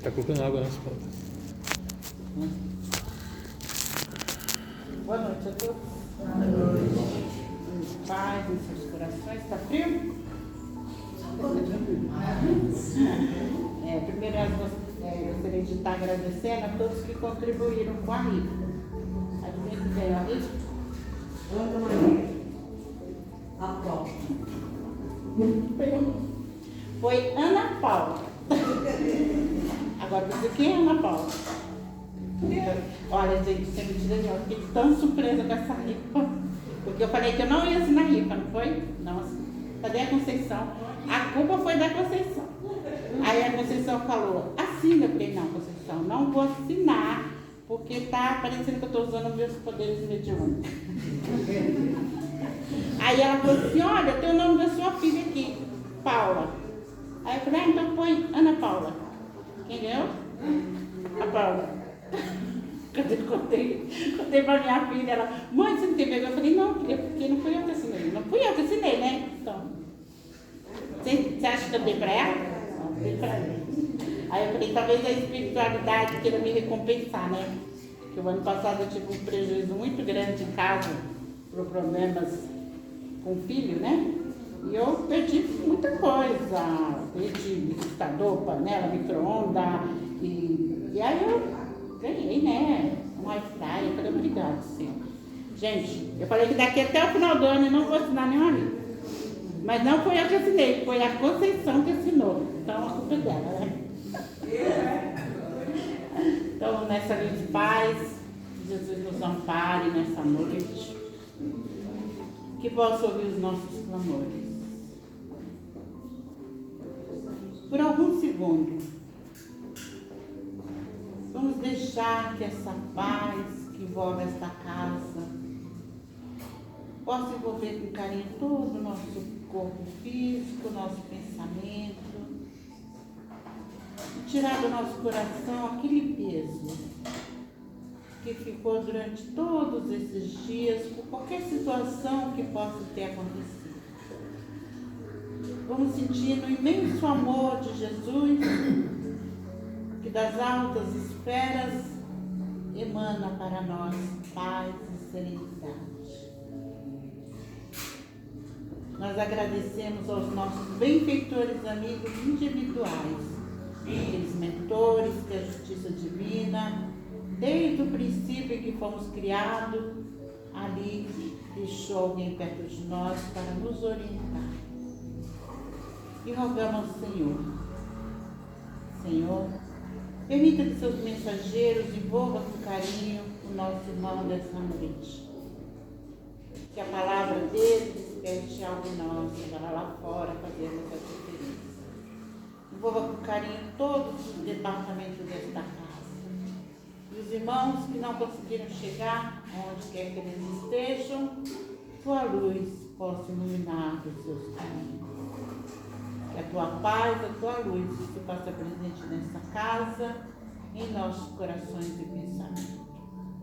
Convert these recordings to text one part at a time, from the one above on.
Está colocando água nas pontas. Boa noite a todos. Boa noite. Paz em seus corações. Está frio? Primeiro eu gostaria de estar agradecendo a todos que contribuíram com a rifa. Adivinha que veio a rifa? Ana Maria. A Paula. Foi Ana Paula. Agora você, quem é Ana Paula? Olha, gente, sempre te digo, eu fiquei tão surpresa com essa rifa. Porque eu falei que eu não ia assinar rifa, não foi? Nossa, cadê a Conceição? A culpa foi da Conceição. Aí a Conceição falou, assina. Eu falei, não, Conceição, não vou assinar, porque tá parecendo que eu estou usando meus poderes mediúnicos. Aí ela falou assim, olha, tem o nome da sua filha aqui, Paula. Aí eu falei, então põe Ana Paula. Quem ganhou? A Paula. Cadê? Contei pra minha filha, ela, mãe, você não tem vergonha? Eu falei, não, filha, porque não fui eu que assinei. Não fui eu que assinei, né? Então, você acha que eu dei pra ela? Não, dei pra ela. Aí eu falei, talvez a espiritualidade queira me recompensar, né? Porque o ano passado eu tive um prejuízo muito grande em casa, por problemas com o filho, né? E eu perdi muita coisa, perdi liquidificador, panela, micro-ondas, e aí eu ganhei, né? Um airfryer, eu falei, obrigado, Senhor. Gente, eu falei que daqui até o final do ano eu não vou assinar nenhuma rifa. Mas não foi eu que assinei, foi a Conceição que assinou. Então a culpa é dela, né? Então, nessa linha de paz, Jesus nos ampare nessa noite, que possa ouvir os nossos clamores. Por alguns segundos, vamos deixar que essa paz que envolve esta casa possa envolver com carinho todo o nosso corpo físico, nosso pensamento, e tirar do nosso coração aquele peso que ficou durante todos esses dias por qualquer situação que possa ter acontecido. Vamos sentir o imenso amor de Jesus, que das altas esferas emana para nós paz e serenidade. Nós agradecemos aos nossos benfeitores amigos individuais, aqueles mentores que a justiça divina, desde o princípio em que fomos criados, ali deixou alguém perto de nós para nos orientar. E rogamos ao Senhor, permita que seus mensageiros envolvam com carinho o nosso irmão dessa noite. Que a palavra dele desperte algo em nós, para lá fora fazer essa diferença. Envolva com carinho todos os departamentos desta casa. E os irmãos que não conseguiram chegar, onde quer que eles estejam, tua luz possa iluminar os seus caminhos. Que a tua paz, a tua luz se faça presente nessa casa, em nossos corações e pensamentos.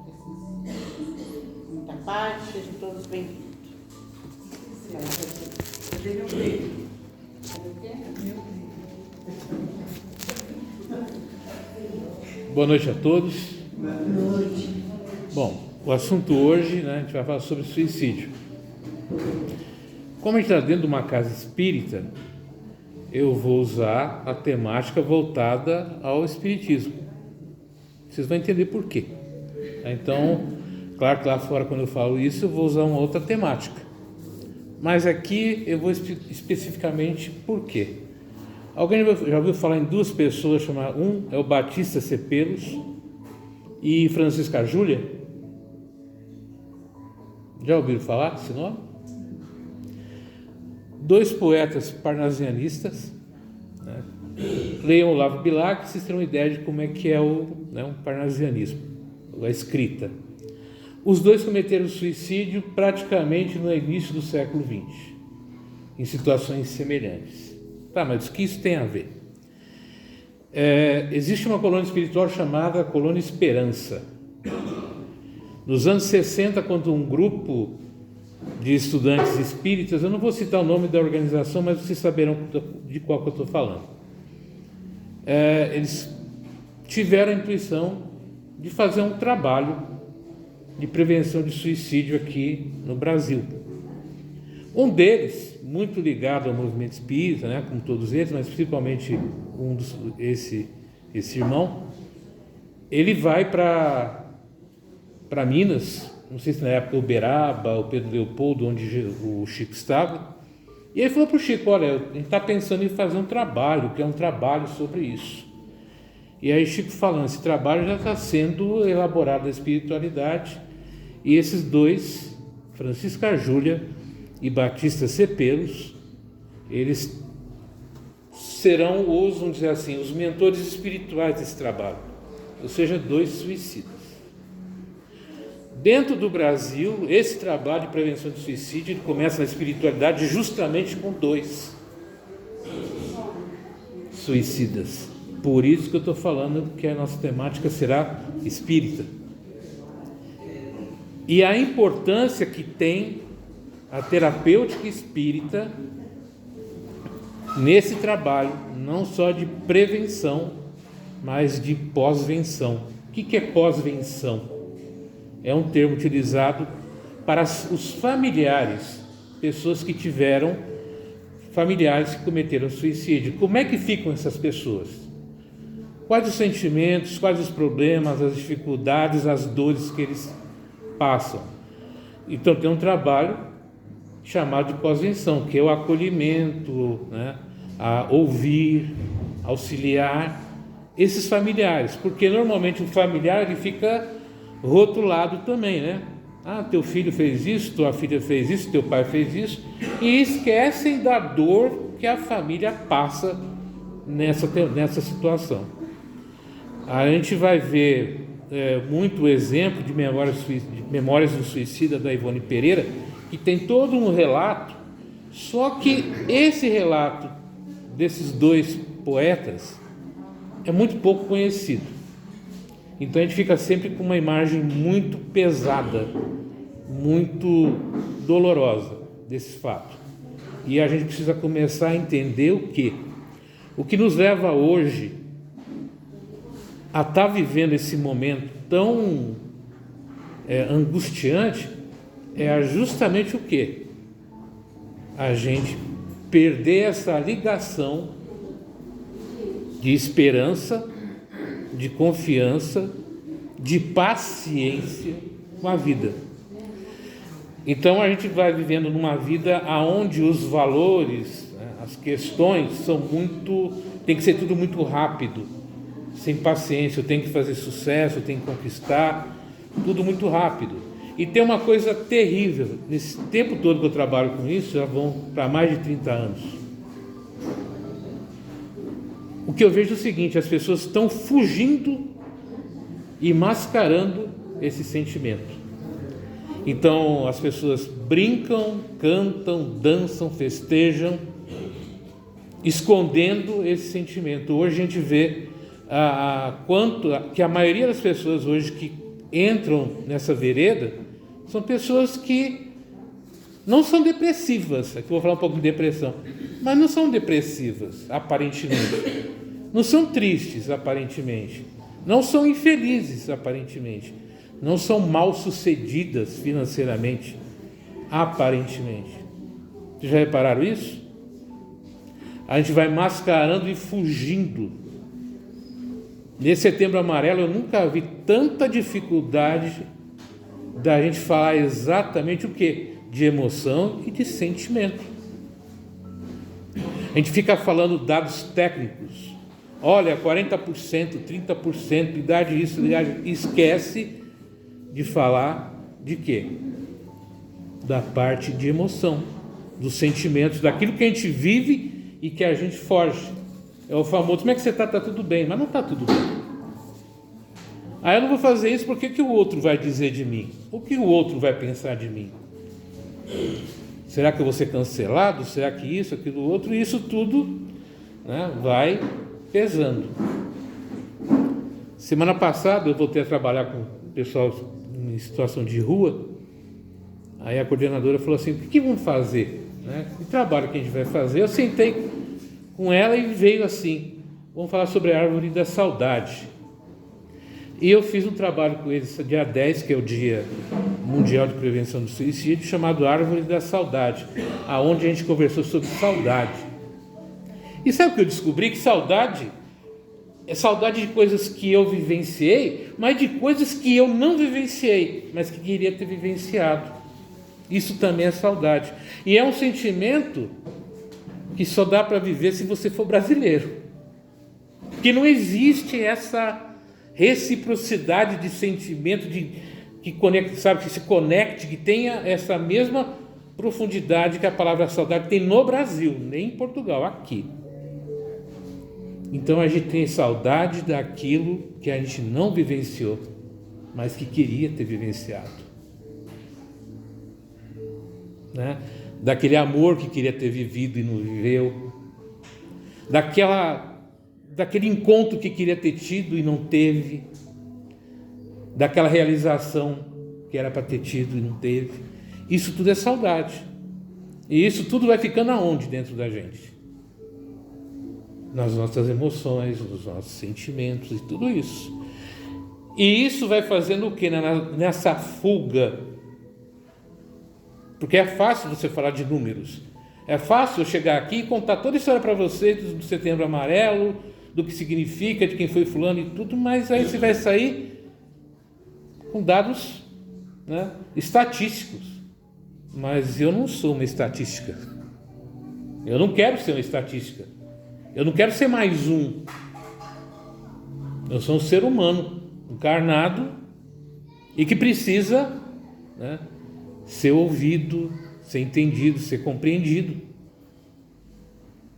Que assim seja. Muita paz, sejam todos bem-vindos. Eu tenho um beijo. Boa noite a todos. Boa noite. Bom, o assunto hoje, a gente vai falar sobre suicídio. Como a gente está dentro de uma casa espírita, eu vou usar a temática voltada ao espiritismo. Vocês vão entender por quê. Então, Claro que lá fora, quando eu falo isso, eu vou usar uma outra temática. Mas aqui eu vou especificamente por quê. Alguém já ouviu falar em duas pessoas, um é o Batista Cepelos e Francisca Júlia? Já ouviram falar desse nome? Dois poetas parnasianistas, né? Leiam Olavo Bilac, vocês terão uma ideia de como é que é um parnasianismo, a escrita. Os dois cometeram suicídio praticamente no início do século XX, em situações semelhantes. Tá, mas o que isso tem a ver? Existe uma colônia espiritual chamada Colônia Esperança. Nos anos 60, quando um grupo de estudantes espíritas, eu não vou citar o nome da organização, mas vocês saberão de qual que eu estou falando. Eles tiveram a intuição de fazer um trabalho de prevenção de suicídio aqui no Brasil. Um deles, muito ligado ao movimento espírita, né, como todos eles, mas principalmente esse irmão, ele vai para Minas, não sei se na época Uberaba, o Pedro Leopoldo, onde o Chico estava, e ele falou para o Chico: olha, a gente está pensando em fazer um trabalho, que é um trabalho sobre isso. E aí Chico falando, esse trabalho já está sendo elaborado na espiritualidade, e esses dois, Francisca Júlia e Batista Cepelos, eles serão, vamos dizer assim, os mentores espirituais desse trabalho, ou seja, dois suicidas. Dentro do Brasil, esse trabalho de prevenção de suicídio ele começa na espiritualidade justamente com dois suicidas. Por isso que eu estou falando que a nossa temática será espírita. E a importância que tem a terapêutica espírita nesse trabalho, não só de prevenção, mas de pós-venção. O que é pós-venção? É um termo utilizado para os familiares, pessoas que tiveram familiares que cometeram suicídio. Como é que ficam essas pessoas? Quais os sentimentos, quais os problemas, as dificuldades, as dores que eles passam? Então tem um trabalho chamado de pós-venção, que é o acolhimento, né? A ouvir, auxiliar esses familiares, porque normalmente o familiar ele fica rotulado também, né? Ah, teu filho fez isso, tua filha fez isso, teu pai fez isso, e esquecem da dor que a família passa nessa situação. A gente vai ver muito exemplo de Memórias do Suicida da Ivone Pereira, que tem todo um relato, só que esse relato desses dois poetas é muito pouco conhecido. Então a gente fica sempre com uma imagem muito pesada, muito dolorosa desse fato. E a gente precisa começar a entender o que nos leva hoje a estar vivendo esse momento tão angustiante, é justamente o quê? A gente perder essa ligação de esperança, de confiança, de paciência com a vida. Então a gente vai vivendo numa vida onde os valores, as questões tem que ser tudo muito rápido, sem paciência. Eu tenho que fazer sucesso, eu tenho que conquistar, tudo muito rápido. E tem uma coisa terrível, nesse tempo todo que eu trabalho com isso, já vão para mais de 30 anos. O que eu vejo é o seguinte: as pessoas estão fugindo e mascarando esse sentimento. Então as pessoas brincam, cantam, dançam, festejam, escondendo esse sentimento. Hoje a gente vê que a maioria das pessoas hoje que entram nessa vereda são pessoas que não são depressivas. Aqui eu vou falar um pouco de depressão, mas não são depressivas aparentemente, não são tristes aparentemente, não são infelizes aparentemente, não são mal sucedidas financeiramente aparentemente. Vocês já repararam isso? A gente vai mascarando e fugindo. Nesse Setembro Amarelo eu nunca vi tanta dificuldade da gente falar exatamente o quê? De emoção e de sentimento. A gente fica falando dados técnicos. Olha, 40%, 30%, idade isso, idade... Esquece de falar de quê? Da parte de emoção, dos sentimentos, daquilo que a gente vive e que a gente foge. É o famoso, como é que você está? Está tudo bem, mas não está tudo bem. Ah, eu não vou fazer isso porque o que o outro vai dizer de mim? O que o outro vai pensar de mim? Será que eu vou ser cancelado? Será que isso, aquilo, outro? E isso tudo, né, vai pesando. Semana passada eu voltei a trabalhar com o pessoal em situação de rua. Aí a coordenadora falou assim, o que vamos fazer? Né? Que trabalho que a gente vai fazer? Eu sentei com ela e veio assim, vamos falar sobre a árvore da saudade. E eu fiz um trabalho com eles dia 10, que é o Dia Mundial de Prevenção do Suicídio, chamado Árvore da Saudade, aonde a gente conversou sobre saudade. E sabe o que eu descobri? Que saudade é saudade de coisas que eu vivenciei, mas de coisas que eu não vivenciei, mas que queria ter vivenciado. Isso também é saudade. E é um sentimento que só dá para viver se você for brasileiro. Porque não existe essa reciprocidade de sentimento, que conecte, sabe, que se conecte, que tenha essa mesma profundidade que a palavra saudade tem no Brasil, nem em Portugal, aqui. Então a gente tem saudade daquilo que a gente não vivenciou, mas que queria ter vivenciado, né? Daquele amor que queria ter vivido e não viveu, daquele encontro que queria ter tido e não teve, daquela realização que era para ter tido e não teve. Isso tudo é saudade. E isso tudo vai ficando aonde dentro da gente? Nas nossas emoções, nos nossos sentimentos e tudo isso. E isso vai fazendo o quê? Nessa fuga. Porque é fácil você falar de números. É fácil eu chegar aqui e contar toda a história para vocês do Setembro Amarelo, do que significa, de quem foi fulano e tudo, mas aí você vai sair com dados, né, estatísticos. Mas eu não sou uma estatística. Eu não quero ser uma estatística. Eu não quero ser mais um. Eu sou um ser humano, encarnado, e que precisa, né, ser ouvido, ser entendido, ser compreendido.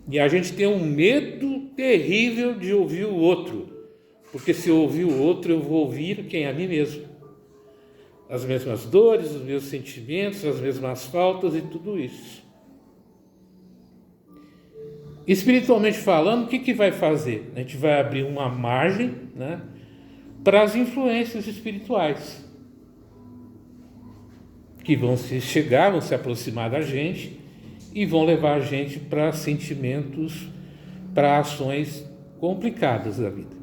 E a gente tem um medo terrível de ouvir o outro, porque se eu ouvir o outro, eu vou ouvir quem? A mim mesmo. As mesmas dores, os meus sentimentos, as mesmas faltas e tudo isso. Espiritualmente falando, o que vai fazer? A gente vai abrir uma margem, né, para as influências espirituais, que vão se aproximar da gente e vão levar a gente para sentimentos, para ações complicadas da vida.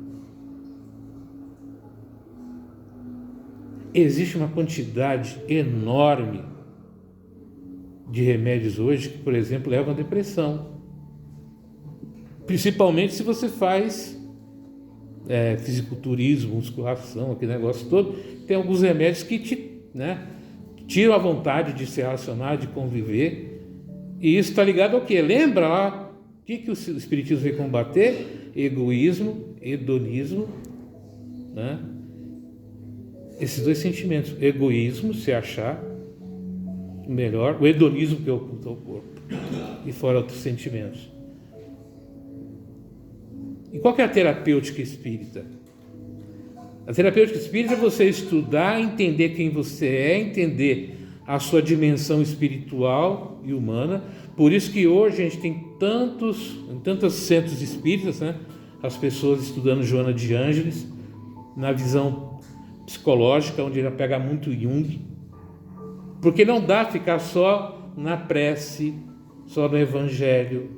Existe uma quantidade enorme de remédios hoje que, por exemplo, levam à depressão. Principalmente se você faz fisiculturismo, musculação, aquele negócio todo. Tem alguns remédios que te, né, tiram a vontade de se relacionar, de conviver. E isso está ligado ao quê? Lembra lá o que o Espiritismo veio combater? Egoísmo, hedonismo, né? Esses dois sentimentos. Egoísmo, se achar melhor. O hedonismo, que oculta o corpo. E fora outros sentimentos. E qual que é a terapêutica espírita? A terapêutica espírita é você estudar, entender quem você é, entender a sua dimensão espiritual e humana. Por isso que hoje a gente tem tantos centros espíritas, né? As pessoas estudando Joana de Ângeles, na visão psicológica, onde ela pega muito Jung, porque não dá ficar só na prece, só no evangelho.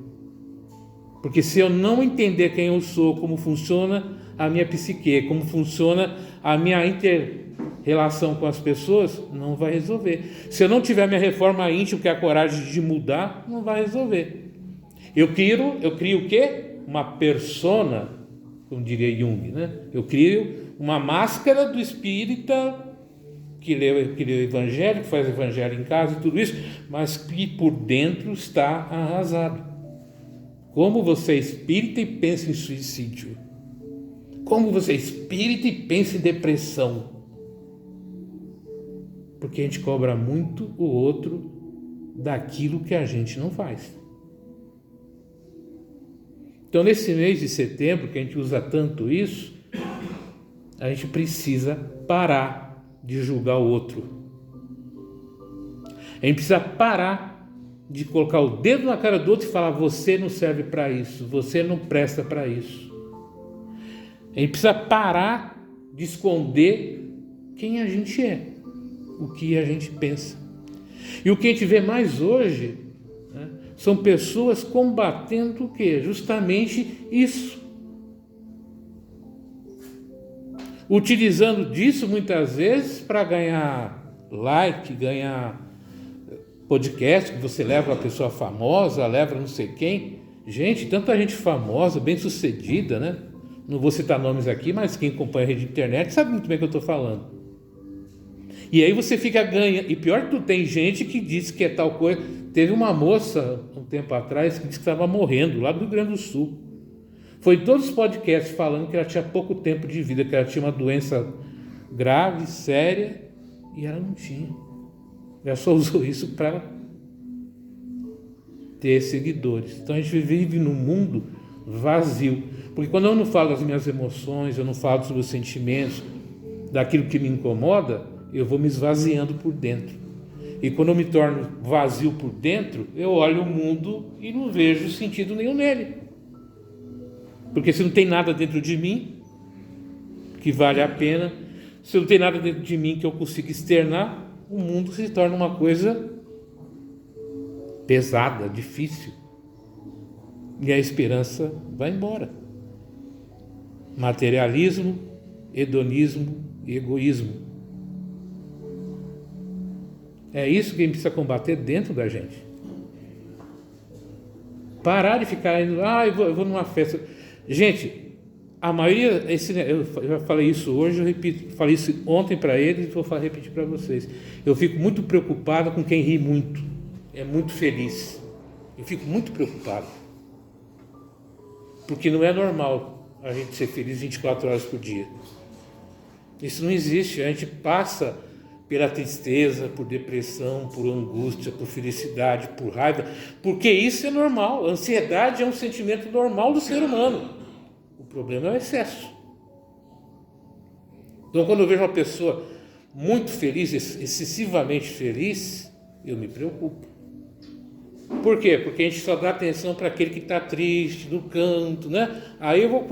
Porque se eu não entender quem eu sou, como funciona a minha psique, como funciona a minha inter-relação com as pessoas, não vai resolver. Se eu não tiver minha reforma íntima, que é a coragem de mudar, não vai resolver. Eu crio o quê? Uma persona, como diria Jung, né? Eu crio uma máscara do espírita que lê o evangelho, que faz o evangelho em casa e tudo isso, mas que por dentro está arrasado. Como você é espírita e pensa em suicídio? Como você é espírita e pensa em depressão? Porque a gente cobra muito o outro daquilo que a gente não faz. Então, nesse mês de setembro, que a gente usa tanto isso, a gente precisa parar de julgar o outro. A gente precisa parar de colocar o dedo na cara do outro e falar: você não serve para isso, você não presta para isso. A gente precisa parar de esconder quem a gente é, o que a gente pensa. E o que a gente vê mais hoje, né, são pessoas combatendo o quê? Justamente isso. Utilizando disso muitas vezes para ganhar like, ganhar podcast, que você leva a pessoa famosa, leva não sei quem. Gente, tanta gente famosa, bem sucedida, né? Não vou citar nomes aqui, mas quem acompanha a rede de internet sabe muito bem o que eu estou falando. E aí você fica ganhando. E pior que tu, tem gente que diz que é tal coisa. Teve uma moça, um tempo atrás, que disse que estava morrendo, lá do Rio Grande do Sul. Foi em todos os podcasts falando que ela tinha pouco tempo de vida, que ela tinha uma doença grave, séria, e ela não tinha. Ela só usou isso para ter seguidores. Então a gente vive num mundo vazio. Porque quando eu não falo das minhas emoções, eu não falo dos meus sentimentos, daquilo que me incomoda, eu vou me esvaziando por dentro. E quando eu me torno vazio por dentro, eu olho o mundo e não vejo sentido nenhum nele. Porque se não tem nada dentro de mim que vale a pena, se não tem nada dentro de mim que eu consiga externar, o mundo se torna uma coisa pesada, difícil. E a esperança vai embora. Materialismo, hedonismo e egoísmo. É isso que a gente precisa combater dentro da gente. Parar de ficar indo, eu vou numa festa. Gente, a maioria, eu já falei isso hoje, eu repito, falei isso ontem para eles e vou repetir para vocês. Eu fico muito preocupado com quem ri muito, é muito feliz. Eu fico muito preocupado. Porque não é normal a gente ser feliz 24 horas por dia. Isso não existe. A gente passa pela tristeza, por depressão, por angústia, por felicidade, por raiva, porque isso é normal. A ansiedade é um sentimento normal do ser humano. O problema é o excesso. Então, quando eu vejo uma pessoa muito feliz, excessivamente feliz, eu me preocupo. Por quê? Porque a gente só dá atenção para aquele que está triste, no canto, né? Aí eu vou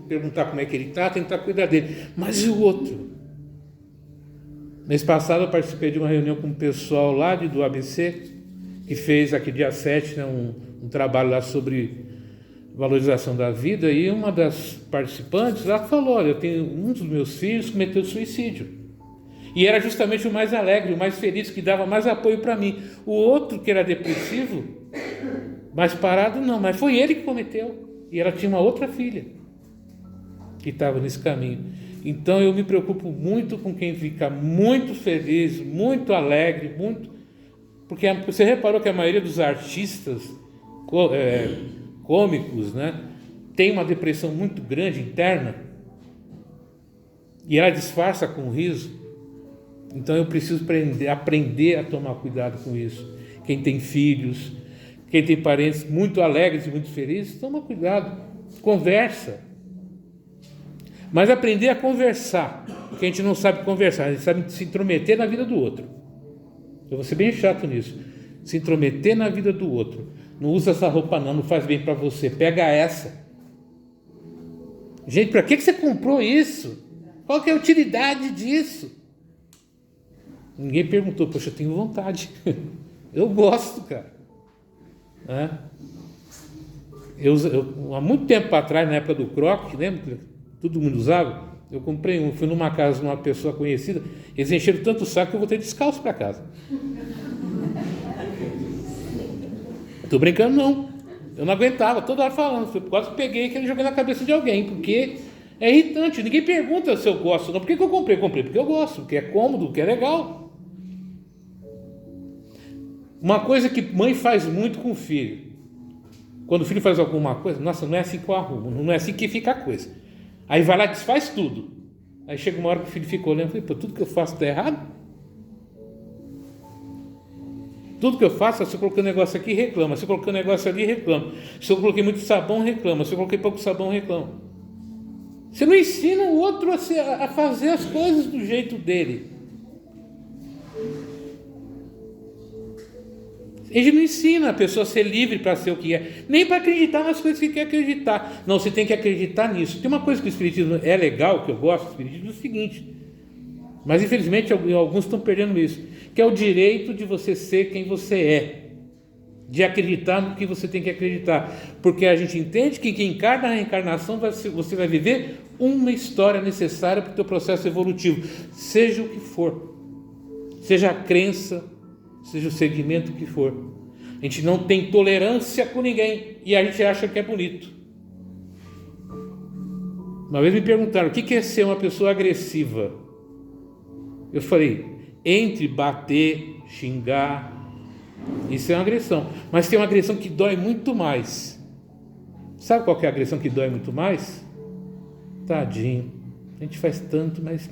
perguntar como é que ele está, tentar cuidar dele. Mas e o outro? Mês passado eu participei de uma reunião com o pessoal lá do ABC, que fez aqui dia 7, né, um trabalho lá sobre valorização da vida, e uma das participantes lá falou: olha, eu tenho um dos meus filhos cometeu suicídio. E era justamente o mais alegre, o mais feliz, que dava mais apoio para mim. O outro, que era depressivo, mais parado, não, mas foi ele que cometeu. E ela tinha uma outra filha que estava nesse caminho. Então eu me preocupo muito com quem fica muito feliz, muito alegre, muito... Porque você reparou que a maioria dos artistas cômicos, né, tem uma depressão muito grande interna e ela disfarça com riso. Então eu preciso aprender a tomar cuidado com isso. Quem tem filhos, quem tem parentes muito alegres e muito felizes, toma cuidado, conversa. Mas aprender a conversar, porque a gente não sabe conversar, a gente sabe se intrometer na vida do outro. Eu vou ser bem chato nisso. Se intrometer na vida do outro. Não usa essa roupa não faz bem para você, pega essa. Gente, para que você comprou isso? Qual que é a utilidade disso? Ninguém perguntou, poxa, eu tenho vontade. Eu gosto, cara. Eu, há muito tempo atrás, na época do Croc, lembra que todo mundo usava? Eu comprei um, fui numa casa de uma pessoa conhecida, eles encheram tanto o saco que eu voltei descalço para casa. Tô brincando não. Eu não aguentava, toda hora falando, quase peguei que ele joguei na cabeça de alguém, porque É irritante, ninguém pergunta se eu gosto ou não. Por que eu comprei? Comprei porque eu gosto, porque é cômodo, porque é legal. Uma coisa que mãe faz muito com o filho, quando o filho faz alguma coisa, nossa, não é assim que eu arrumo, não é assim que fica a coisa. Aí vai lá e desfaz tudo. Aí chega uma hora que o filho fica olhando e fala, pô, tudo que eu faço está errado? Tudo que eu faço, se eu coloquei um negócio aqui, reclama. Se eu coloquei um negócio ali, reclama. Se eu coloquei muito sabão, reclama. Se eu coloquei pouco sabão, reclama. Você não ensina o outro a fazer as coisas do jeito dele. Ele não ensina a pessoa a ser livre para ser o que é, nem para acreditar nas coisas que quer acreditar. Não, você tem que acreditar nisso. Tem uma coisa que o Espiritismo é legal, que eu gosto do Espiritismo, é o seguinte, mas infelizmente alguns estão perdendo isso, que é o direito de você ser quem você é, de acreditar no que você tem que acreditar, porque a gente entende que quem encarna a reencarnação, você vai viver uma história necessária para o teu processo evolutivo, seja o que for, seja a crença, seja o segmento que for. A gente não tem tolerância com ninguém e a gente acha que é bonito. Uma vez me perguntaram o que é ser uma pessoa agressiva. Eu falei, entre bater, xingar, isso é uma agressão, mas tem uma agressão que dói muito mais. Sabe qual que é a agressão que dói muito mais? Tadinho, a gente faz tanto, mas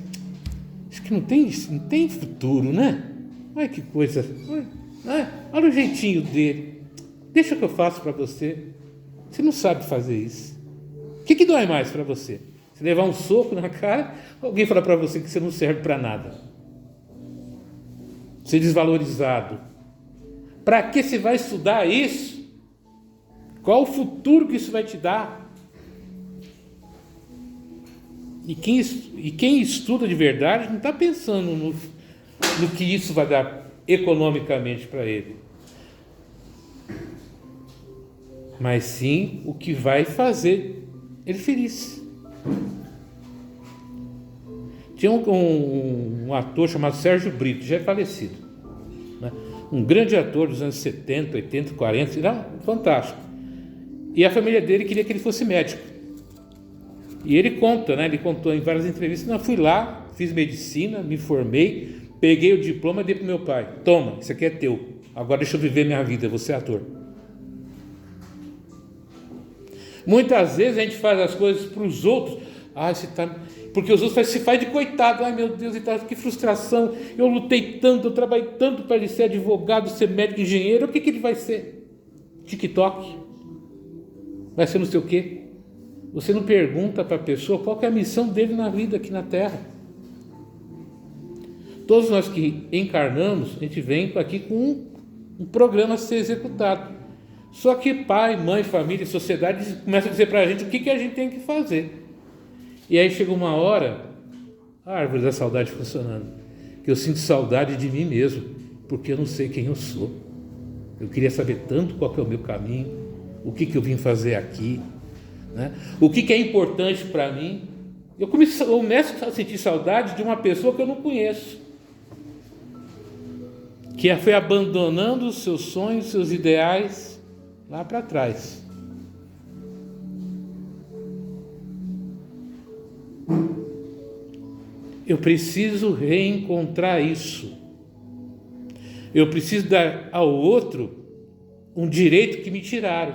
acho que não tem futuro, né? Olha que coisa, olha o jeitinho dele, deixa que eu faço para você. Você não sabe fazer isso. O que dói mais para você? Você levar um soco na cara, ou alguém falar para você que você não serve para nada? Ser desvalorizado. Para que você vai estudar isso? Qual o futuro que isso vai te dar? E quem estuda de verdade não está pensando no que isso vai dar economicamente para ele, mas sim o que vai fazer ele feliz. Tinha um ator chamado Sérgio Brito, já é falecido, né? Um grande ator dos anos 70, 80, 40, era fantástico. E a família dele queria que ele fosse médico. E ele conta, né? Ele contou em várias entrevistas, eu fui lá, fiz medicina, me formei, peguei o diploma e dei para o meu pai. Toma, isso aqui é teu. Agora deixa eu viver minha vida, você é ator. Muitas vezes a gente faz as coisas para os outros. Porque os outros se faz de coitado. Ai meu Deus, que frustração. Eu lutei tanto, eu trabalhei tanto para ele ser advogado, ser médico, engenheiro. O que ele vai ser? TikTok? Vai ser não sei o quê? Você não pergunta para a pessoa qual que é a missão dele na vida aqui na Terra. Todos nós que encarnamos, a gente vem aqui com um programa a ser executado. Só que pai, mãe, família, sociedade começam a dizer para a gente o que a gente tem que fazer. E aí chega uma hora, a árvore da saudade funcionando, que eu sinto saudade de mim mesmo, porque eu não sei quem eu sou. Eu queria saber tanto qual que é o meu caminho, o que eu vim fazer aqui, né? O que é importante para mim. Eu começo a sentir saudade de uma pessoa que eu não conheço, que foi abandonando os seus sonhos, seus ideais lá para trás. Eu preciso reencontrar isso. Eu preciso dar ao outro um direito que me tiraram.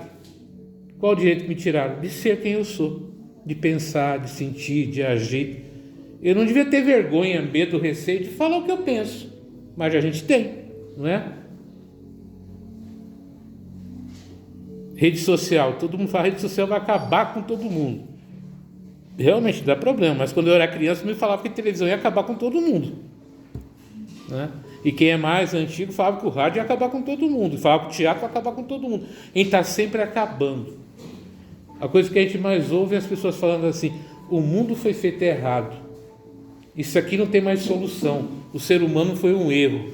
Qual o direito que me tiraram? De ser quem eu sou, de pensar, de sentir, de agir. Eu não devia ter vergonha, medo, receio de falar o que eu penso, mas a gente tem, não é? Rede social, todo mundo fala, rede social vai acabar com todo mundo. Realmente dá problema, mas quando eu era criança me falava que a televisão ia acabar com todo mundo, né? E quem é mais antigo falava que o rádio ia acabar com todo mundo, falava que o teatro ia acabar com todo mundo. A gente está sempre acabando. A coisa que a gente mais ouve é as pessoas falando assim: o mundo foi feito errado, isso aqui não tem mais solução, o ser humano foi um erro.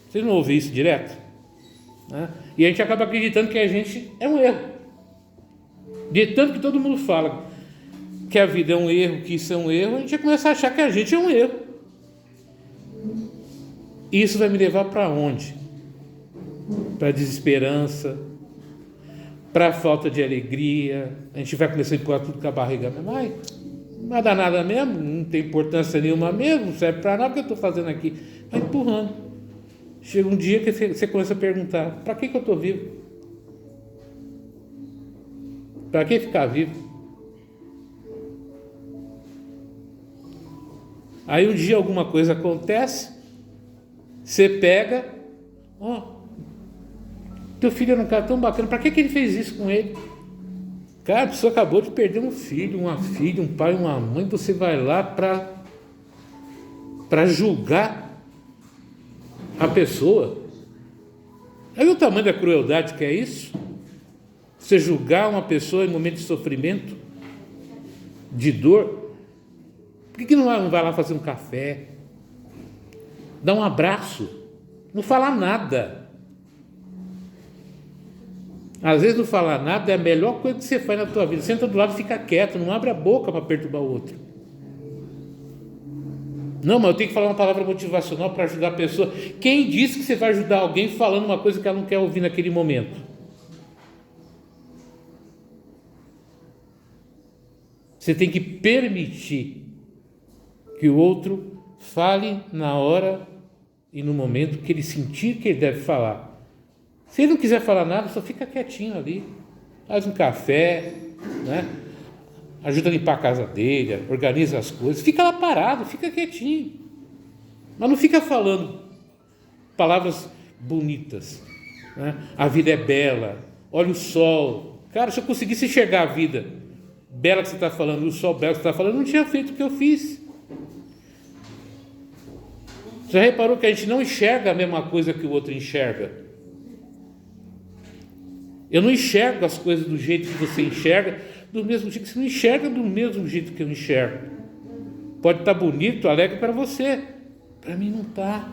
Vocês não ouvem isso direto? Né? E a gente acaba acreditando que a gente é um erro, de tanto que todo mundo fala que a vida é um erro, que isso é um erro, a gente começa a achar que a gente é um erro. E isso vai me levar para onde? Para a desesperança, para a falta de alegria. A gente vai começar a empurrar tudo com a barriga. vai dar nada mesmo, não tem importância nenhuma mesmo, não serve para nada o que eu estou fazendo aqui. Vai empurrando. Chega um dia que você começa a perguntar, para que eu estou vivo? Para que ficar vivo? Aí um dia alguma coisa acontece, você pega, teu filho era um cara tão bacana, para que ele fez isso com ele? Cara, a pessoa acabou de perder um filho, uma filha, um pai, uma mãe, você vai lá para julgar a pessoa. Aí o tamanho da crueldade que é isso? Você julgar uma pessoa em momento de sofrimento, de dor. Por que não vai lá fazer um café? Dar um abraço? Não falar nada. Às vezes não falar nada é a melhor coisa que você faz na tua vida. Senta do lado e fica quieto, não abre a boca para perturbar o outro. Não, mas eu tenho que falar uma palavra motivacional para ajudar a pessoa. Quem disse que você vai ajudar alguém falando uma coisa que ela não quer ouvir naquele momento? Você tem que permitir que o outro fale na hora e no momento que ele sentir que ele deve falar. Se ele não quiser falar nada, só fica quietinho ali, faz um café, né? Ajuda a limpar a casa dele, organiza as coisas, fica lá parado, fica quietinho, mas não fica falando palavras bonitas, né? A vida é bela, olha o sol. Cara, se eu conseguisse enxergar a vida bela que você está falando, o sol belo que você está falando, eu não tinha feito o que eu fiz. Já reparou que a gente não enxerga a mesma coisa que o outro enxerga? Eu não enxergo as coisas do jeito que você enxerga, do mesmo jeito que você não enxerga do mesmo jeito que eu enxergo. Pode estar bonito, alegre para você, para mim não está.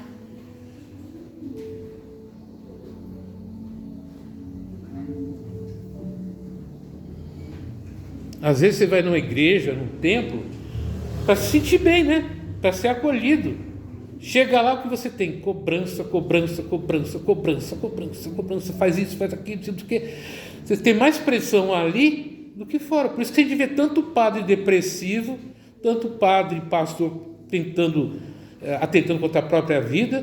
Às vezes você vai numa igreja, num templo, para se sentir bem, né? Para ser acolhido. Chega lá, o que você tem? Cobrança, faz isso, faz aquilo, não sei o quê. Você tem mais pressão ali do que fora. Por isso que a gente vê tanto padre depressivo, tanto padre e pastor atentando contra a própria vida.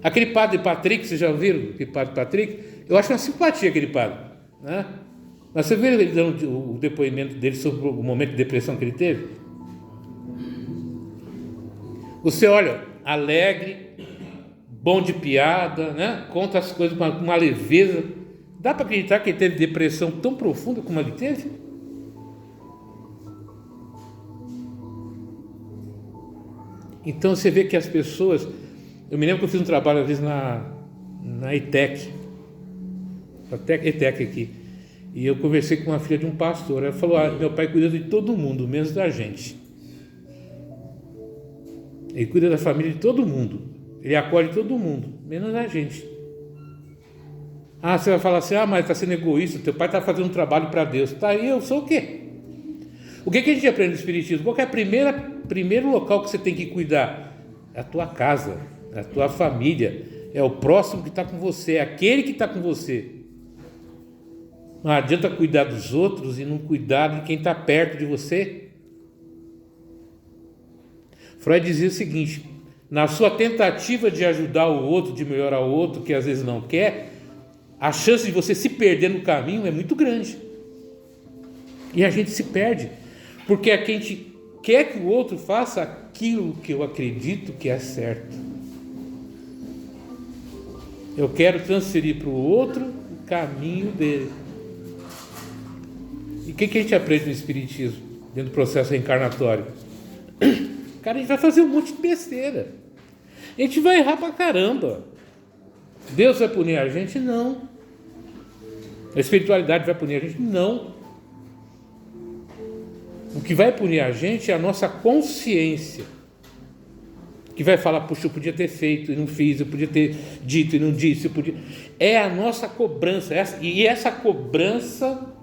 Aquele padre Patrick, vocês já ouviram? Aquele padre Patrick? Eu acho uma simpatia aquele padre, né? Mas você viu ele dando o depoimento dele sobre o momento de depressão que ele teve? Você olha, alegre, bom de piada, né? Conta as coisas com uma leveza. Dá para acreditar que ele teve depressão tão profunda como ele teve? Então você vê que as pessoas... Eu me lembro que eu fiz um trabalho às vezes na ETEC, ETEC aqui, e eu conversei com uma filha de um pastor. Ela falou, meu pai cuida de todo mundo, menos da gente. Ele cuida da família de todo mundo. Ele acolhe todo mundo, menos a gente. Você vai falar assim, mas está sendo egoísta, teu pai está fazendo um trabalho para Deus. Tá aí, eu sou o quê? O que a gente aprende no Espiritismo? Qual que é o primeiro local que você tem que cuidar? É a tua casa, é a tua família, é o próximo que está com você, é aquele que está com você. Não adianta cuidar dos outros e não cuidar de quem está perto de você. Freud dizia o seguinte, na sua tentativa de ajudar o outro, de melhorar o outro, que às vezes não quer, a chance de você se perder no caminho é muito grande. E a gente se perde, porque a gente quer que o outro faça aquilo que eu acredito que é certo. Eu quero transferir para o outro o caminho dele. E o que a gente aprende no Espiritismo, dentro do processo reencarnatório? Cara, a gente vai fazer um monte de besteira. A gente vai errar pra caramba. Deus vai punir a gente? Não. A espiritualidade vai punir a gente? Não. O que vai punir a gente é a nossa consciência. Que vai falar, puxa, eu podia ter feito e não fiz, eu podia ter dito e não disse, eu podia... É a nossa cobrança. E essa cobrança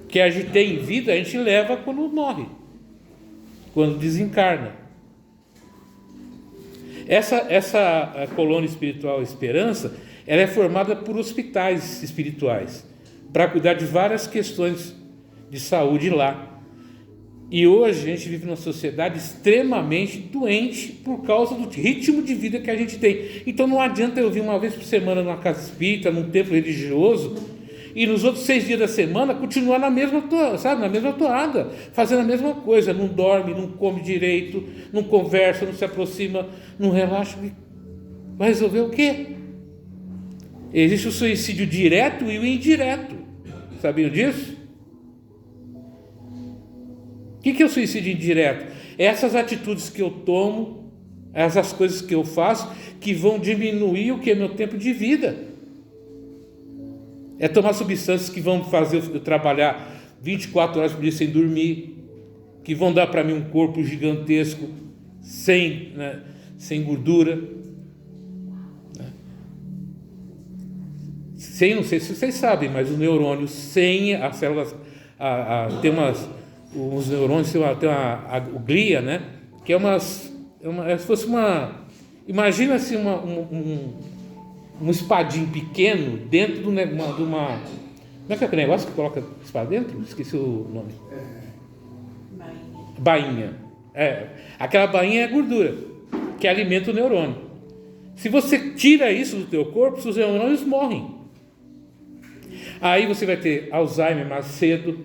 que a gente tem em vida, a gente leva quando morre. Quando desencarna. Essa colônia espiritual Esperança, ela é formada por hospitais espirituais para cuidar de várias questões de saúde lá. E hoje a gente vive numa sociedade extremamente doente por causa do ritmo de vida que a gente tem. Então não adianta eu vir uma vez por semana numa casa espírita, num templo religioso, e nos outros 6 dias da semana continuar na mesma toada, fazendo a mesma coisa. Não dorme, não come direito, não conversa, não se aproxima, não relaxa. Vai resolver o quê? Existe o suicídio direto e o indireto. Sabiam disso? O que é o suicídio indireto? Essas atitudes que eu tomo, essas coisas que eu faço, que vão diminuir o que é meu tempo de vida. É tomar substâncias que vão fazer eu trabalhar 24 horas por dia sem dormir, que vão dar para mim um corpo gigantesco, sem gordura, sem, não sei se vocês sabem, mas os neurônios sem as células, tem os neurônios tem a glia, né? Que é se fosse imagina assim um espadinho pequeno dentro de uma como é que é aquele negócio que coloca espada dentro? Esqueci o nome. Bainha. Aquela bainha é a gordura que alimenta o neurônio. Se você tira isso do teu corpo, os neurônios morrem. Aí você vai ter Alzheimer mais cedo,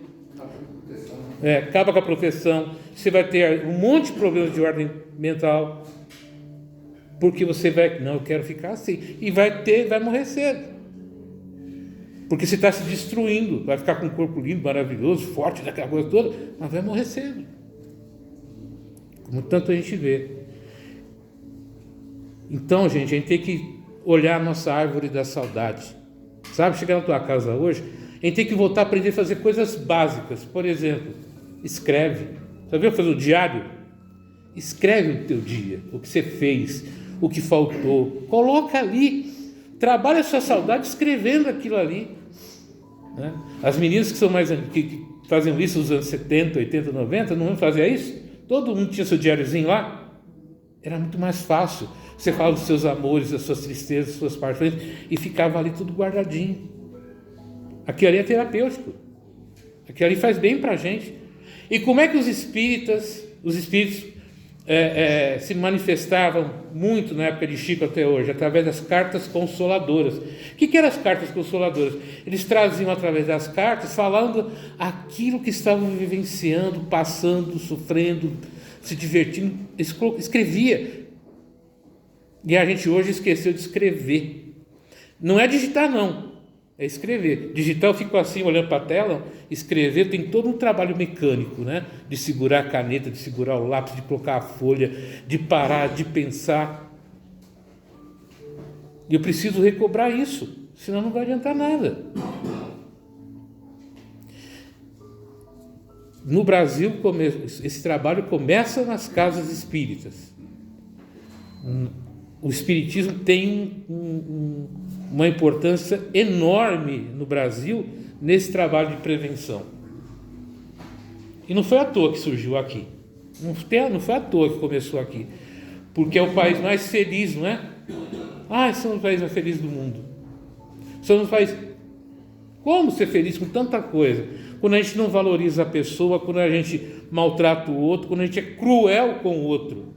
acaba com a proteção, você vai ter um monte de problemas de ordem mental, porque você eu quero ficar assim, e vai morrer cedo, porque você está se destruindo, vai ficar com um corpo lindo, maravilhoso, forte, daquela coisa toda, mas vai morrer cedo, como tanto a gente vê. Então, gente, a gente tem que olhar a nossa árvore da saudade, sabe? Chegar na tua casa hoje, a gente tem que voltar a aprender a fazer coisas básicas. Por exemplo, escreve. Sabia fazer o diário? Escreve o teu dia, o que você fez, o que faltou. Coloca ali. Trabalha a sua saudade escrevendo aquilo ali. Né? As meninas que são que fazem isso nos anos 70, 80, 90, não faziam isso? Todo mundo tinha seu diáriozinho lá. Era muito mais fácil. Você fala dos seus amores, das suas tristezas, das suas paixões, e ficava ali tudo guardadinho. Aquilo ali é terapêutico. Aquilo ali faz bem para a gente. E como é que os espíritos se manifestavam muito na época de Chico até hoje? Através das cartas consoladoras. O que eram as cartas consoladoras? Eles traziam através das cartas, falando aquilo que estavam vivenciando, passando, sofrendo, se divertindo. Escrevia. E a gente hoje esqueceu de escrever. Não é digitar, não. É escrever. Digitar, eu fico assim, olhando para a tela. Escrever tem todo um trabalho mecânico, né? De segurar a caneta, de segurar o lápis, de colocar a folha, de parar, de pensar. E eu preciso recobrar isso, senão não vai adiantar nada. No Brasil, esse trabalho começa nas casas espíritas. O espiritismo tem uma importância enorme no Brasil nesse trabalho de prevenção. E não foi à toa que surgiu aqui. Não foi à toa que começou aqui. Porque é o país mais feliz, não é? Somos o país mais feliz do mundo. Somos o país... Como ser feliz com tanta coisa? Quando a gente não valoriza a pessoa, quando a gente maltrata o outro, quando a gente é cruel com o outro.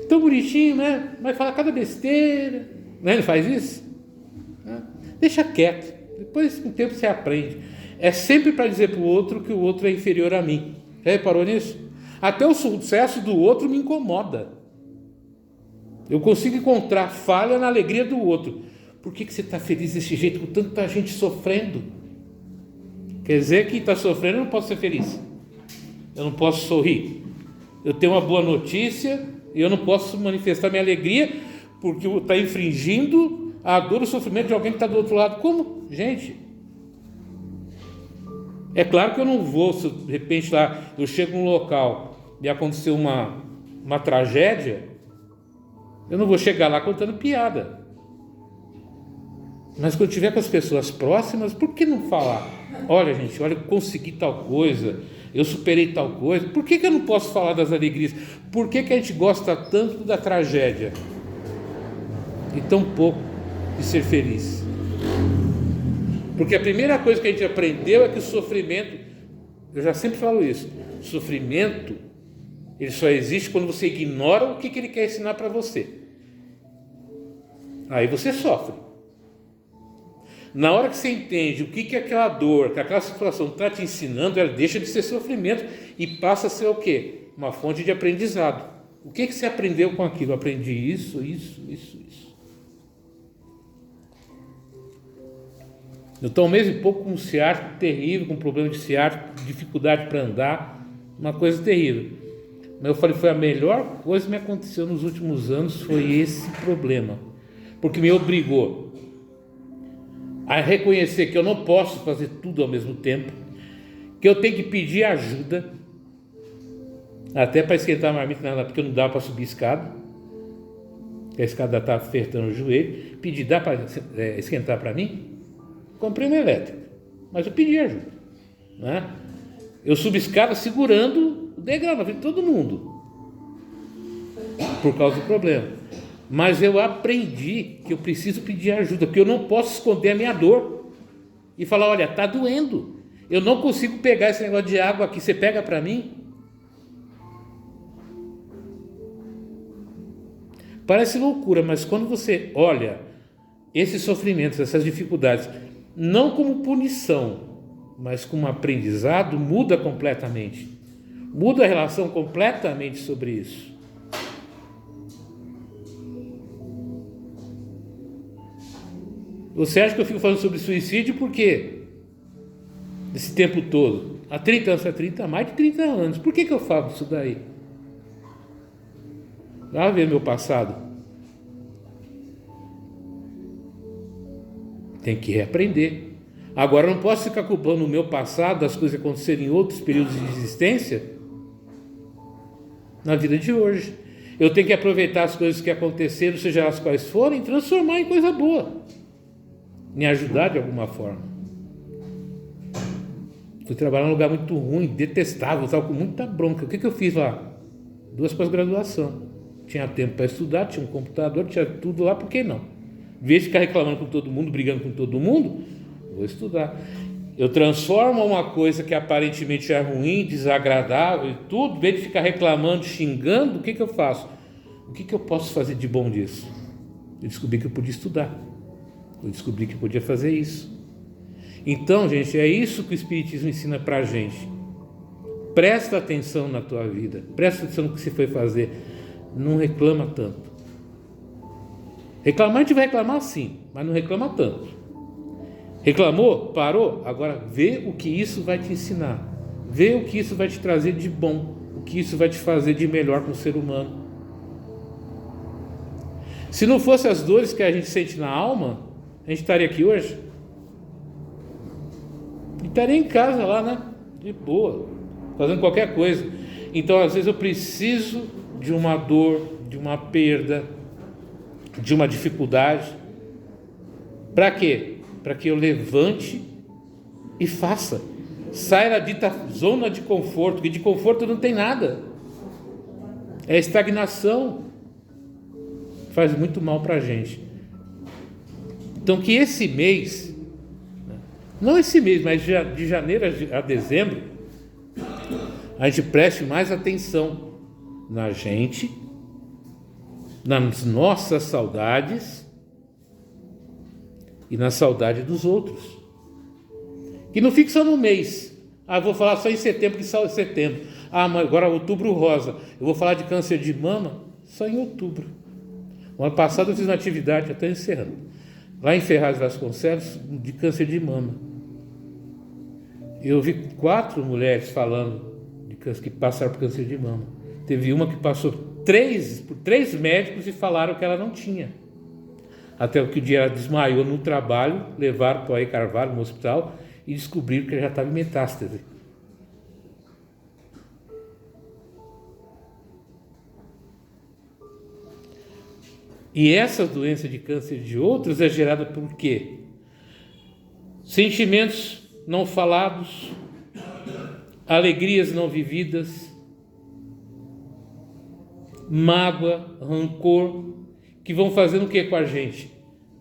Tão bonitinho, né? Vai falar cada besteira, né? Ele faz isso, né? Deixa quieto, depois com o tempo você aprende. É sempre para dizer para o outro que o outro é inferior a mim. Já reparou nisso? Até o sucesso do outro me incomoda. Eu consigo encontrar falha na alegria do outro. Por que você está feliz desse jeito com tanta gente sofrendo? Quer dizer que está sofrendo, eu não posso ser feliz, eu não posso sorrir. Eu tenho uma boa notícia e eu não posso manifestar minha alegria porque está infringindo a dor e o sofrimento de alguém que está do outro lado. Como? Gente, é claro que eu não vou, se de repente lá eu chego num local e aconteceu uma tragédia, eu não vou chegar lá contando piada. Mas quando eu estiver com as pessoas próximas, por que não falar? Olha, gente, eu consegui tal coisa, eu superei tal coisa. Por que eu não posso falar das alegrias? Por que a gente gosta tanto da tragédia e tão pouco de ser feliz? Porque a primeira coisa que a gente aprendeu é que o sofrimento, eu já sempre falo isso, o sofrimento, ele só existe quando você ignora o que ele quer ensinar para você. Aí você sofre. Na hora que você entende o que aquela dor, que aquela situação está te ensinando, ela deixa de ser sofrimento e passa a ser o quê? Uma fonte de aprendizado. O que você aprendeu com aquilo? Eu aprendi isso. Eu estou um mês e pouco com um ciático terrível, com problema de ciático, dificuldade para andar, uma coisa terrível. Mas eu falei, foi a melhor coisa que me aconteceu nos últimos anos, foi esse problema. Porque me obrigou a reconhecer que eu não posso fazer tudo ao mesmo tempo, que eu tenho que pedir ajuda, até para esquentar a marmita, porque eu não dava para subir escada, a escada estava apertando o joelho, pedi, dá para esquentar para mim? Comprei uma elétrica, mas eu pedi ajuda, né? Eu subi escada segurando o degrau na frente de todo mundo, por causa do problema. Mas eu aprendi que eu preciso pedir ajuda, porque eu não posso esconder a minha dor e falar, olha, está doendo, eu não consigo pegar esse negócio de água aqui, você pega para mim? Parece loucura, mas quando você olha esses sofrimentos, essas dificuldades, não como punição, mas como aprendizado, muda completamente. Muda a relação completamente sobre isso. Você acha que eu fico falando sobre suicídio por quê? Esse tempo todo? Há 30 anos, há mais de 30 anos. Por que eu falo isso daí? Vai ver meu passado. Tem que reaprender. Agora, eu não posso ficar culpando o meu passado, das coisas que aconteceram em outros períodos de existência, na vida de hoje. Eu tenho que aproveitar as coisas que aconteceram, seja elas quais forem, e transformar em coisa boa, me ajudar de alguma forma. Fui trabalhar num lugar muito ruim, detestável, estava com muita bronca. O que eu fiz lá? 2 pós-graduação. Tinha tempo para estudar, tinha um computador, tinha tudo lá, por que não? Em vez de ficar reclamando com todo mundo, brigando com todo mundo, vou estudar. Eu transformo uma coisa que aparentemente é ruim, desagradável e tudo, em vez de ficar reclamando, xingando, o que eu faço? O que eu posso fazer de bom disso? Eu descobri que eu podia estudar. Eu descobri que podia fazer isso. Então, gente, é isso que o Espiritismo ensina pra gente. Presta atenção na tua vida. Presta atenção no que você foi fazer. Não reclama tanto. Reclamar, a gente vai reclamar sim, mas não reclama tanto. Reclamou? Parou? Agora vê o que isso vai te ensinar. Vê o que isso vai te trazer de bom. O que isso vai te fazer de melhor com o ser humano. Se não fosse as dores que a gente sente na alma, a gente estaria aqui hoje? E estaria em casa lá, né? De boa, fazendo qualquer coisa. Então, às vezes eu preciso de uma dor, de uma perda, de uma dificuldade. Para quê? Para que eu levante e faça. Saia da dita zona de conforto, que de conforto não tem nada. É estagnação. Faz muito mal para a gente. Então que esse mês, não esse mês, mas de janeiro a dezembro, a gente preste mais atenção na gente, nas nossas saudades e na saudade dos outros. Que não fique só no mês. Vou falar só em setembro, que só em setembro. Mas agora outubro rosa. Eu vou falar de câncer de mama só em outubro. O ano passado eu fiz uma atividade, até encerrando, lá em Ferraz Vasconcelos, de câncer de mama. Eu vi 4 mulheres falando de câncer, que passaram por câncer de mama. Teve uma que passou por 3 médicos e falaram que ela não tinha. Até que o dia ela desmaiou no trabalho, levaram para o Carvalho no hospital e descobriram que ela já estava em metástase. E essa doença de câncer de outros é gerada por quê? Sentimentos não falados, alegrias não vividas, mágoa, rancor, que vão fazendo o que com a gente?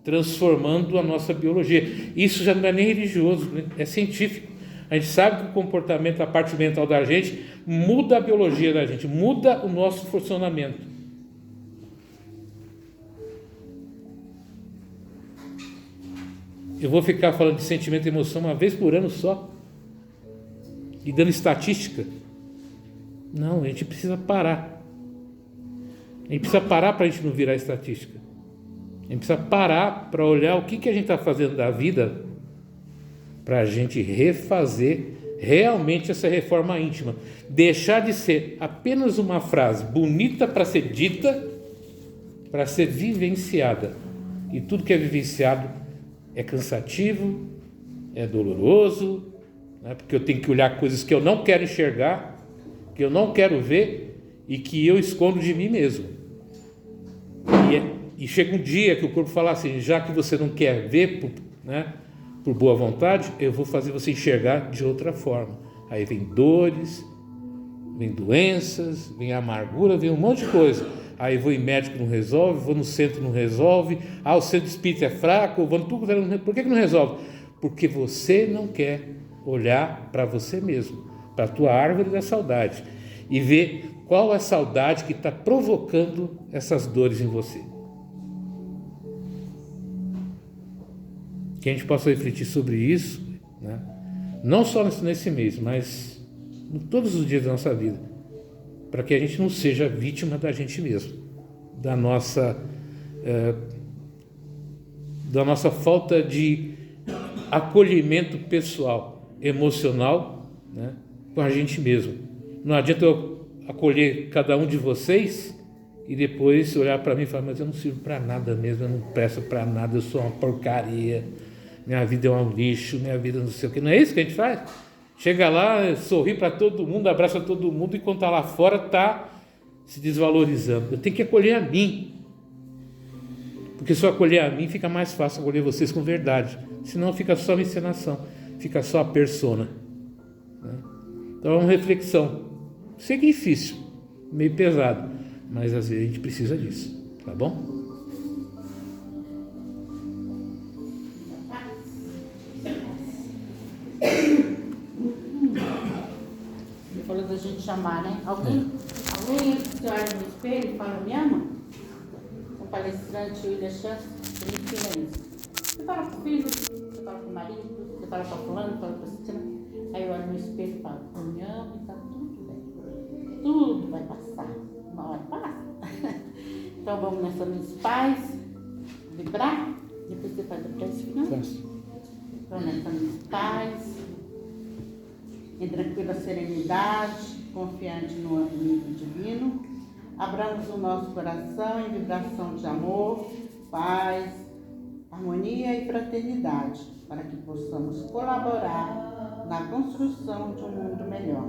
transformando a nossa biologia. Isso já não é nem religioso, né? É científico. A gente sabe que o comportamento, a parte mental da gente, muda a biologia da gente, muda o nosso funcionamento. Eu vou ficar falando de sentimento e emoção uma vez por ano só? E dando estatística? Não, a gente precisa parar. A gente precisa parar para a gente não virar estatística. A gente precisa parar para olhar o que a gente está fazendo da vida para a gente refazer realmente essa reforma íntima. Deixar de ser apenas uma frase bonita para ser dita, para ser vivenciada. E tudo que é vivenciado é cansativo, é doloroso, né? Porque eu tenho que olhar coisas que eu não quero enxergar, que eu não quero ver e que eu escondo de mim mesmo. E chega um dia que o corpo fala assim, já que você não quer ver, por boa vontade, eu vou fazer você enxergar de outra forma. Aí vem dores, vem doenças, vem amargura, vem um monte de coisa. Aí vou em médico, não resolve, vou no centro, não resolve. O centro espírita é fraco, vou no tudo. Por que não resolve? Porque você não quer olhar para você mesmo, para a tua árvore da saudade e ver qual é a saudade que está provocando essas dores em você. Que a gente possa refletir sobre isso, né? Não só nesse mês, mas em todos os dias da nossa vida, para que a gente não seja vítima da gente mesmo, da nossa falta de acolhimento pessoal, emocional, né, com a gente mesmo. Não adianta eu acolher cada um de vocês e depois olhar para mim e falar, mas eu não sirvo para nada mesmo, eu não presto para nada, eu sou uma porcaria, minha vida é um lixo, minha vida não sei o que. Não é isso que a gente faz? Chega lá, sorri para todo mundo, abraça todo mundo e quando está lá fora está se desvalorizando. Eu tenho que acolher a mim, porque se eu acolher a mim fica mais fácil acolher vocês com verdade, senão fica só uma encenação, fica só a persona, né? Então é uma reflexão, sei que é difícil, meio pesado, mas às vezes a gente precisa disso, tá bom? Ele falou da gente chamar, né? Alguém se olha no espelho e fala, me ama? O palestrante William Chance, ele ensina isso. Você fala pro filho, você fala pro marido, você fala pra fulano, fala pra Cristina. Aí eu olho no espelho e falo, eu me amo e tá tudo bem. Tudo vai passar. Uma hora passa. Então vamos nessa luz paz, vibrar. Depois você faz a prece final. Vamos nessa luz paz, em tranquila serenidade, confiante no amigo divino. Abramos o nosso coração em vibração de amor, paz, harmonia e fraternidade, para que possamos colaborar na construção de um mundo melhor.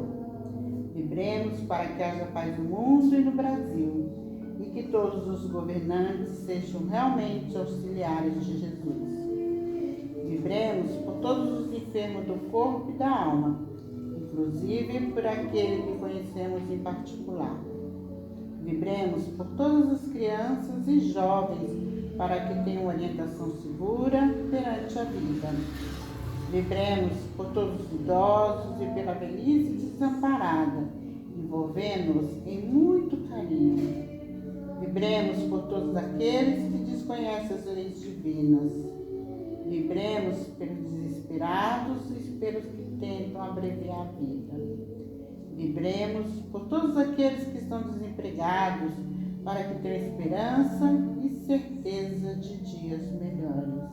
Vibremos para que haja paz no mundo e no Brasil, e que todos os governantes sejam realmente auxiliares de Jesus. Vibremos por todos os enfermos do corpo e da alma, inclusive por aquele que conhecemos em particular. Vibremos por todas as crianças e jovens para que tenham orientação segura perante a vida. Vibremos por todos os idosos e pela velhice desamparada, envolvendo-os em muito carinho. Vibremos por todos aqueles que desconhecem as leis divinas. Vibremos pelos desesperados e pelos que tentam abreviar a vida. Vibremos por todos aqueles que estão desempregados, para que tenham esperança e certeza de dias melhores.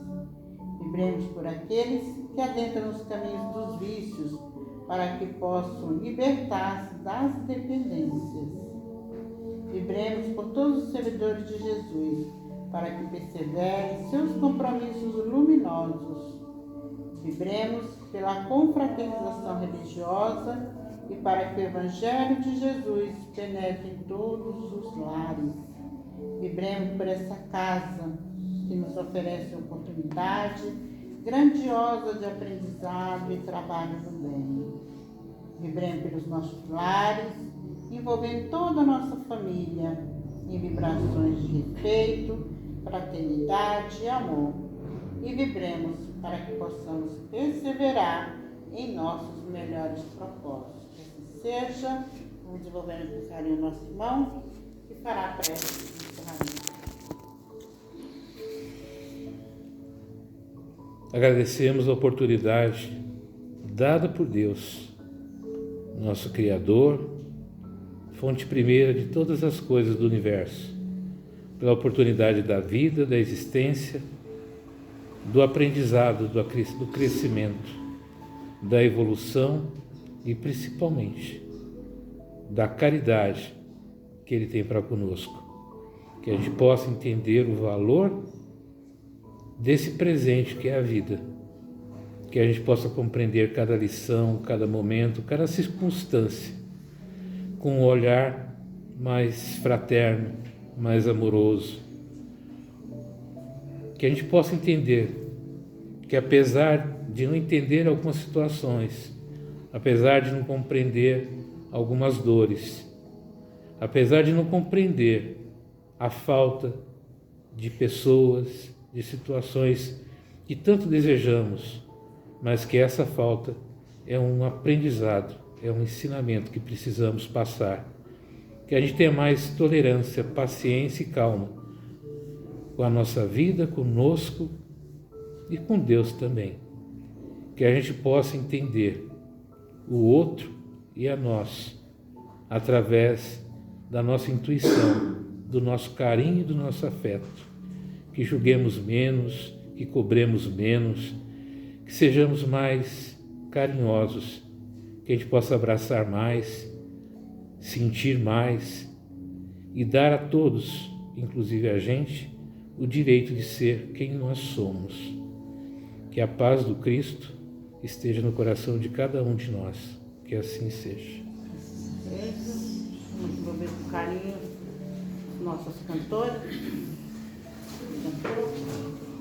Vibremos por aqueles que adentram os caminhos dos vícios, para que possam libertar-se das dependências. Vibremos por todos os servidores de Jesus, para que perseverem em seus compromissos luminosos. Vibremos pela confraternização religiosa e para que o Evangelho de Jesus penetre em todos os lares. Vibremos por essa casa que nos oferece oportunidade grandiosa de aprendizado e trabalho no bem. Vibremos pelos nossos lares, envolvendo toda a nossa família em vibrações de respeito, fraternidade e amor, e vibremos para que possamos perseverar em nossos melhores propósitos. Que assim seja. Vamos desenvolvendo com carinho o nosso irmão, que fará a prece de encerramento. Agradecemos a oportunidade dada por Deus, nosso Criador, fonte primeira de todas as coisas do universo, pela oportunidade da vida, da existência, do aprendizado, do crescimento, da evolução e principalmente da caridade que Ele tem para conosco. Que a gente possa entender o valor desse presente que é a vida, que a gente possa compreender cada lição, cada momento, cada circunstância, com um olhar mais fraterno, mais amoroso, que a gente possa entender que apesar de não entender algumas situações, apesar de não compreender algumas dores, apesar de não compreender a falta de pessoas, de situações que tanto desejamos, mas que essa falta é um aprendizado, é um ensinamento que precisamos passar. Que a gente tenha mais tolerância, paciência e calma com a nossa vida, conosco e com Deus também. Que a gente possa entender o outro e a nós através da nossa intuição, do nosso carinho e do nosso afeto. Que julguemos menos, que cobremos menos, que sejamos mais carinhosos, que a gente possa abraçar mais, sentir mais e dar a todos, inclusive a gente, o direito de ser quem nós somos. Que a paz do Cristo esteja no coração de cada um de nós, que assim seja. Vamos envolver com carinho nossas cantoras. Cantor.